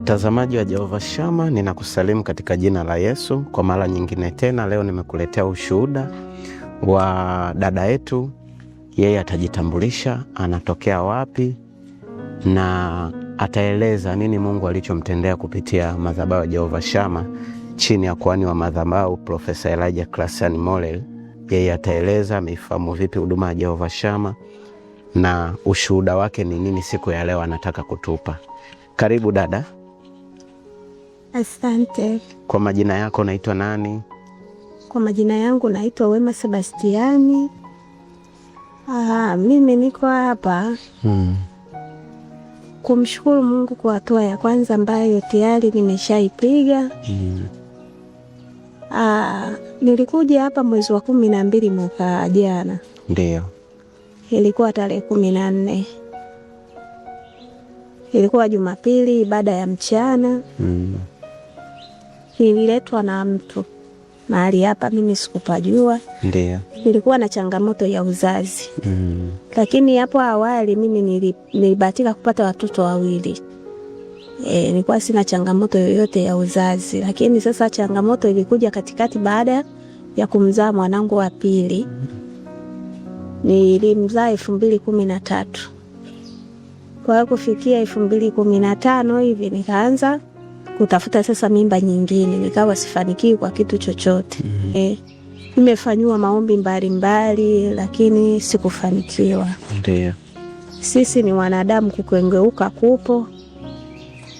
Mtazamaji wa Jehova Shammah, ninakusalimu katika jina la Yesu. Kwa mara nyingine tena leo nimekuletea ushuhuda wa dada yetu. Yeye atajitambulisha, anatokea wapi na ataeleza nini Mungu alichomtendea kupitia madhabahu ya Jehova Shammah chini ya kuhani wa madhabahu Profesa Elijah Classian Molel. Yeye ataeleza ameifahamu vipi huduma ya Jehova Shammah na ushuhuda wake ni nini siku ya leo anataka kutupa. Karibu dada. Asante. Kwa majina yako naitwa nani? Kwa majina yangu naitwa Wema Sebastiani. Mimi niko hapa kumshukuru Mungu kwa hatua ya kwanza ambayo tayari nimeshaipiga. Nilikuja hapa mwezi wa 12 mwaka jana. Ndio. Ilikuwa tarehe 14. Ilikuwa Jumapili baada ya mchana. Nililetwa na mtu mahali hapa, mimi sikupajua. Ndio. Nilikuwa na changamoto ya uzazi. Lakini hapo awali mimi nilibahatika kupata watoto wawili. Nilikuwa sina changamoto yoyote ya uzazi, lakini sasa changamoto ilikuja katikati baada ya kumzaa mwanangu wa pili. Nilimzaa 2013. Kwa kufikia 2015 hivi nikaanza kutafuta sasa mimba nyingine, nikawa sifanikiwi kwa kitu chochote. Nimefanywa maombi mbalimbali lakini sikufanikiwa. Ndio. Sisi ni wanadamu, kukengeuka kupo.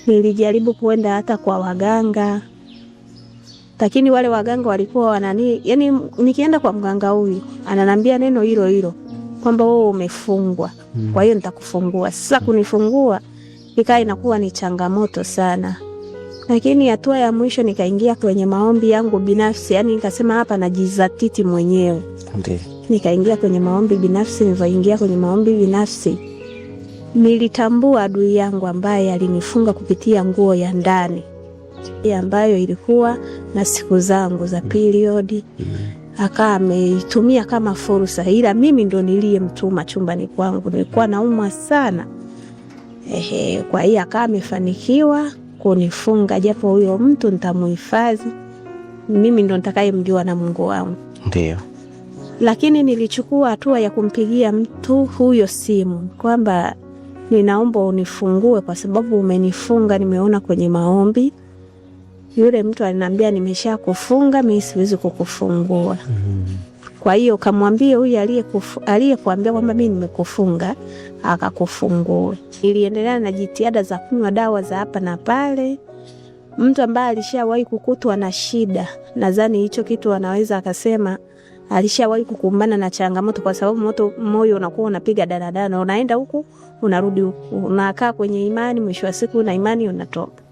Nilijaribu kuenda hata kwa waganga, lakini wale waganga walikuwa yani nikienda kwa mganga huyu ananambia neno hilo hilo kwamba wewe umefungwa. Kwa hiyo nitakufungua. Sasa kunifungua ikawa inakuwa ni changamoto sana. Lakini hatua ya mwisho nikaingia kwenye maombi yangu binafsi, yani nikasema hapa najizatiti mwenyewe. Ndio. Nikaingia kwenye maombi binafsi. Nilipoingia kwenye maombi binafsi nilitambua adui yangu ambaye alinifunga kupitia nguo ya ndani ambayo ilikuwa na siku zangu za period. Akawa ameitumia kama fursa, ila mimi ndo niliyemtuma chumbani kwangu. Nilikuwa naumwa sana. Kwa hiyo akawa amefanikiwa kunifunga, japo huyo mtu nitamuhifadhi. Mimi ndo nitakayemjua na Mungu wangu. Ndio. Lakini nilichukua hatua ya kumpigia mtu huyo simu kwamba ninaomba unifungue kwa sababu umenifunga, nimeona kwenye maombi. Yule mtu aliniambia nimesha kufunga, mimi siwezi kukufungua. Kwa hiyo kamwambie huyu aliyekuambia kwamba mimi nimekufunga akakufungue. Niliendelea na jitihada za kunywa dawa za hapa na pale. Mtu ambaye alishawahi kukutwa na shida, nadhani hicho kitu anaweza akasema alishawahi kukumbana na changamoto, kwa sababu moyo unakuwa unapiga daladala, unaenda huku unarudi huku, unakaa kwenye imani, mwisho wa siku na imani unatoka.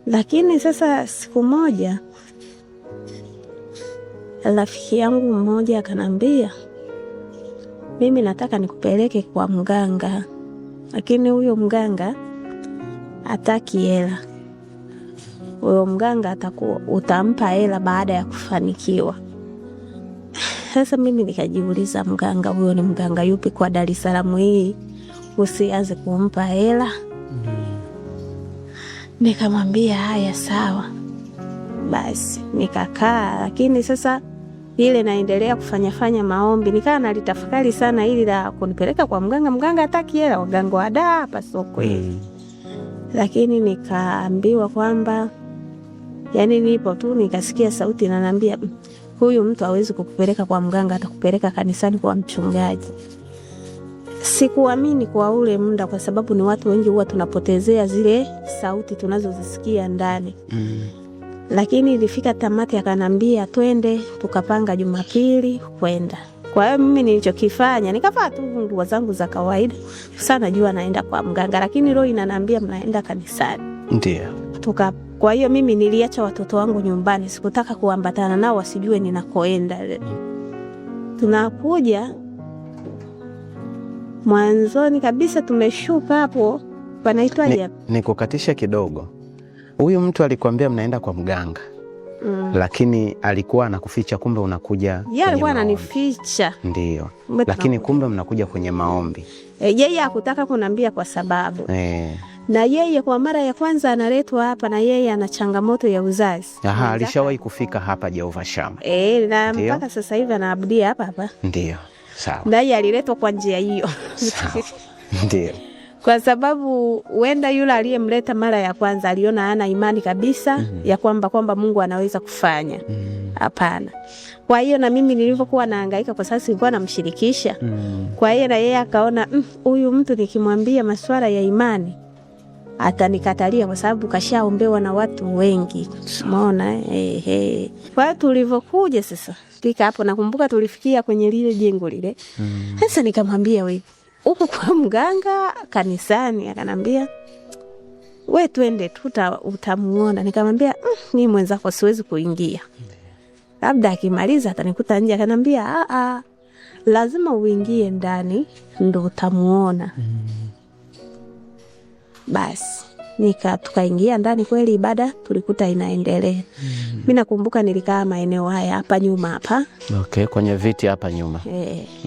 Lakini sasa siku moja rafiki yangu mmoja akanambia, mimi nataka nikupeleke kwa mganga, lakini huyo mganga hataki hela. Huyo mganga utampa hela baada ya kufanikiwa. Sasa mimi nikajiuliza, mganga huyo ni mganga yupi kwa Dar es Salaam hii usianze kumpa hela? Nikamwambia haya sawa. Basi nikakaa, lakini sasa ile naendelea kufanya maombi, nikaa nalitafakari sana ili la kunipeleka kwa mganga. Mganga hataki hela, waganga wada hapa soko hili. Lakini nikaambiwa kwamba yani nipo tu, nikasikia sauti inaniambia huyu mtu hawezi kukupeleka kwa mganga, atakupeleka kanisani kwa mchungaji. Sikuamini kwa ule muda, kwa sababu ni watu wengi huwa tunapotezea zile sauti tunazozisikia ndani. Lakini ilifika tamati akanambia twende, tukapanga Jumapili kwenda. Kwa hiyo mimi nilichokifanya nikavaa tu nguo zangu za kawaida. Sasa najua naenda kwa mganga, lakini roho inaniambia mnaenda kanisani. Ndio. Kwa hiyo mimi niliacha watoto wangu nyumbani, sikutaka kuambatana nao wasijue ninakoenda. Tunakuja mwanzoni kabisa tumeshuka hapo panaitwaje? Nikukatisha kidogo. Huyu mtu alikwambia mnaenda kwa mganga. Lakini alikuwa anakuficha, kumbe unakuja. Yeye alikuwa ananificha. Ndio. Lakini kumbe mnakuja kwenye maombi. Yeye hakutaka kuniambia kwa sababu Na yeye kwa mara ya kwanza analetwa hapa na yeye ana changamoto ya uzazi. Aha, alishawahi kufika hapa Jehova Shama. Na mpaka sasa hivi anaabudia hapa hapa. Ndio. Sawa. Naye aliletwa kwa njia hiyo. Sawa. Ndio. Kwa sababu wenda yule aliyemleta mara ya kwanza aliona hana imani kabisa ya kwamba Mungu anaweza kufanya. Hapana. Kwa hiyo na mimi nilivyokuwa nahangaika kwa sababu nilikuwa namshirikisha. Kwa hiyo na yeye akaona huyu mtu nikimwambia masuala ya imani atanikatalia kwa sababu kashaombewa na watu wengi. Umeona? Kwa hiyo tulivyokuja sasa fika hapo, nakumbuka tulifikia kwenye lile jengo lile. Sasa nikamwambia wewe huko kwa mganga kanisani? Akanambia we twende utamuona. Nikamwambia mimi mwenzako siwezi kuingia, labda akimaliza atanikuta nje. Akanambia lazima uingie ndani ndo utamuona. Basi tukaingia ndani, kweli ibada tulikuta inaendelea. Mimi nakumbuka nilikaa maeneo haya hapa nyuma hapa. Okay, kwenye viti hapa nyuma.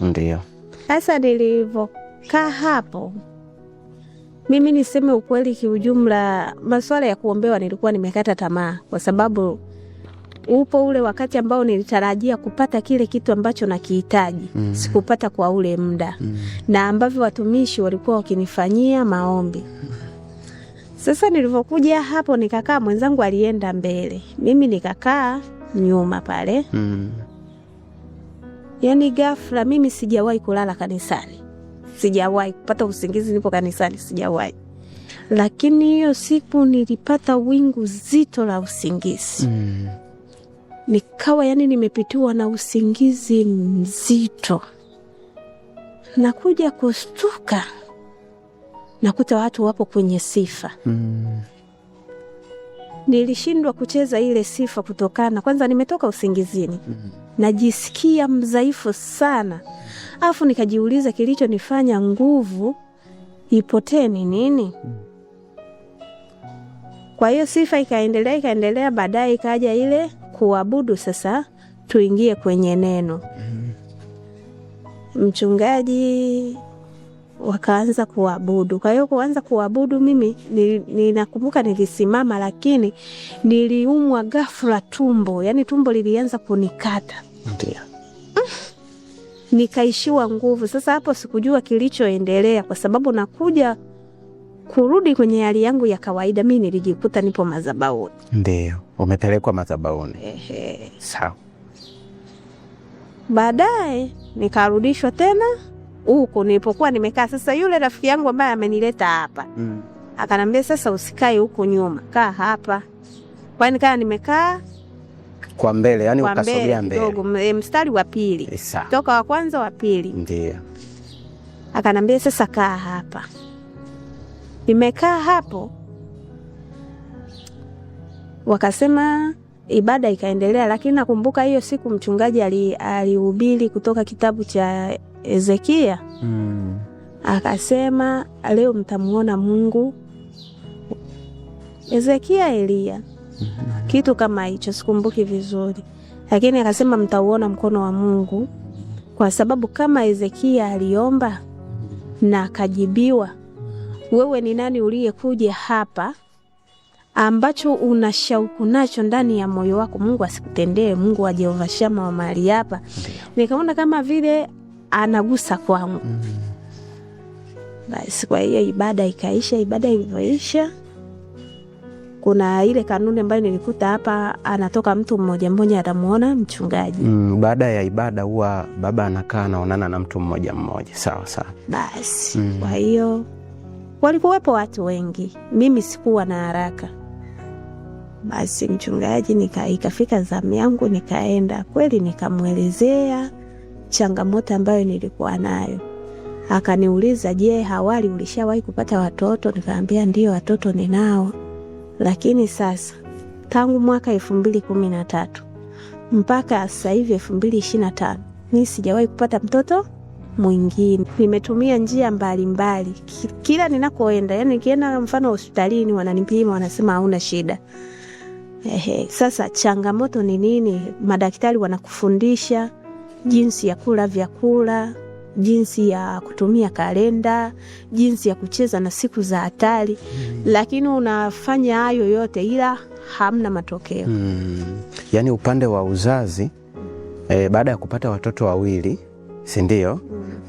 Ndio. Sasa nilivyokaa hapo, mimi niseme ukweli, kiujumla masuala ya kuombewa nilikuwa nimekata tamaa, kwa sababu upo ule wakati ambao nilitarajia kupata kile kitu ambacho nakihitaji. Sikupata kwa ule muda na ambavyo watumishi walikuwa wakinifanyia maombi. Sasa nilivyokuja hapo nikakaa, mwenzangu alienda mbele, mimi nikakaa nyuma pale. Yaani ghafla, mimi sijawahi kulala kanisani, sijawahi kupata usingizi nipo kanisani, sijawahi. Lakini hiyo siku nilipata wingu zito la usingizi. Nikawa nimepitiwa na usingizi mzito. Nakuja kustuka, nakuta watu wapo kwenye sifa. Nilishindwa kucheza ile sifa kutokana, kwanza nimetoka usingizini. Najisikia mzaifu sana. Alafu nikajiuliza kilichonifanya nguvu ipotee ni nini? Kwa hiyo sifa ikaendelea, baadaye ikaja ile kuabudu. Sasa tuingie kwenye neno. Mchungaji wakaanza kuabudu. Kwa hiyo kuanza kuabudu, mimi ninakumbuka nilisimama, lakini niliumwa ghafla tumbo. Yaani tumbo lilianza kunikata. Ndio. Nikaishiwa nguvu. Sasa hapo sikujua kilichoendelea, kwa sababu nakuja kurudi kwenye hali yangu ya kawaida, mimi nilijikuta nipo madhabahuni. Ndio, umepelekwa madhabahuni. Sawa. Baadaye nikarudishwa tena huko nilipokuwa nimekaa. Sasa yule rafiki yangu ambaye amenileta hapa akanambia, sasa usikae huko nyuma, kaa hapa. Kwa nikaa nimekaa kwa mbele, yani ukasogea mbele kidogo, mstari wa pili. Toka wa kwanza wa pili. Ndio. Akanambia sasa kaa hapa. Nimekaa hapo, wakasema ibada ikaendelea. Lakini nakumbuka hiyo siku mchungaji alihubiri kutoka kitabu cha Ezekia. Akasema leo mtamuona Mungu. Ezekia, Elia, kitu kama hicho, sikumbuki vizuri. Lakini akasema mtauona mkono wa Mungu, kwa sababu kama Ezekia aliomba na akajibiwa, wewe ni nani uliyekuja hapa ambacho una shauku nacho ndani ya moyo wako Mungu asikutendee? Mungu wa Jehova Shama wa mahali hapa. Nikaona kama vile anagusa kwangu. Basi kwa hiyo ibada ikaisha. Ibada ilivyoisha, kuna ile kanuni ambayo nilikuta hapa, anatoka mtu mmoja mmoja atamuona mchungaji. Baada ya ibada huwa baba anakaa anaonana na mtu mmoja mmoja. Sawa sawa. Basi kwa hiyo walikuwepo watu wengi, mimi sikuwa na haraka. Basi mchungaji ikafika zamu yangu, nikaenda kweli, nikamwelezea changamoto ambayo nilikuwa nayo. Akaniuliza, je, awali ulishawahi kupata watoto? Nikamwambia ndio, watoto ninao. Lakini sasa tangu mwaka 2013 mpaka sasa hivi 2025 mimi sijawahi kupata mtoto mwingine. Nimetumia njia mbalimbali kila ninakoenda. Yani nikienda mfano hospitalini wananipima, wanasema hauna shida. Sasa changamoto ni nini? Madaktari wanakufundisha jinsi ya kula vyakula jinsi ya kutumia kalenda, jinsi ya kucheza na siku za hatari, lakini unafanya hayo yote ila hamna matokeo. Yaani upande wa uzazi baada ya kupata watoto wawili, si ndio?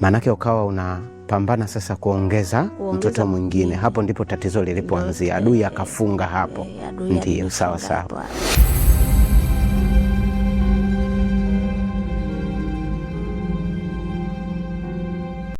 Maanake ukawa unapambana sasa kuongeza mtoto mwingine. Hapo ndipo tatizo lilipoanzia. Adui akafunga hapo. Ndio, sawa sawa.